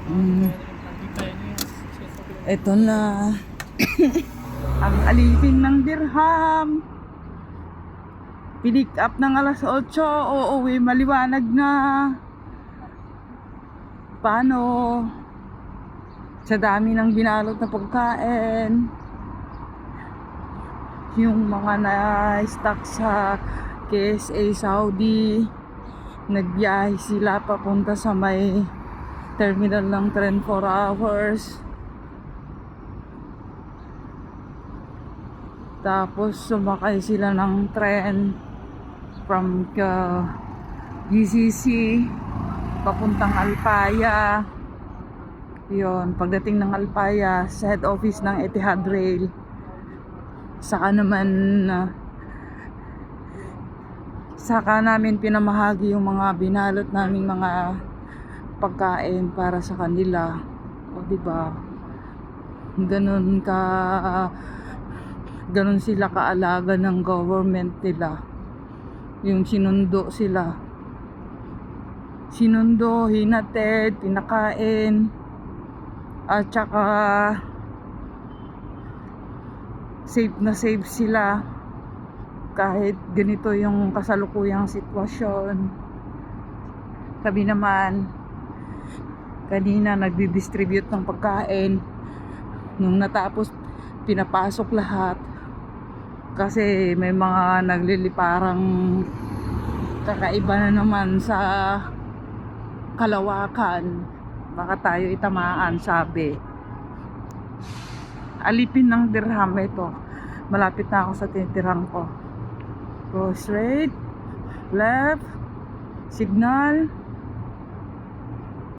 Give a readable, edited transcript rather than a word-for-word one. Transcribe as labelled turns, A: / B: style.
A: Mm. Ito na. Ang alipin ng dirham. Pick up ng alas 8. Uuwi maliwanag na. Paano? Sa dami ng binalot na pagkain. Yung mga na-stock sa KSA Saudi, nagbiyahe sila papunta sa may terminal ng tren 4 hours. Tapos sumakay sila ng tren from GCC papuntang Alpaya. Yun, pagdating ng Alpaya sa head office ng Etihad Rail, saka namin pinamahagi yung mga binalot naming mga pagkain para sa kanila. O diba, ganun sila kaalaga ng government nila. Yung sinundo, hinatid, pinakain, at saka safe sila kahit ganito yung kasalukuyang sitwasyon. Kami naman kanina nagdi-distribute ng pagkain. Nung natapos, pinapasok lahat kasi may mga nagliliparang kakaiba na naman sa kalawakan. Baka tayo itamaan, sabi. Alipin ng dirham ito. Malapit na ako sa tinitirhan ko. Go straight, left, signal,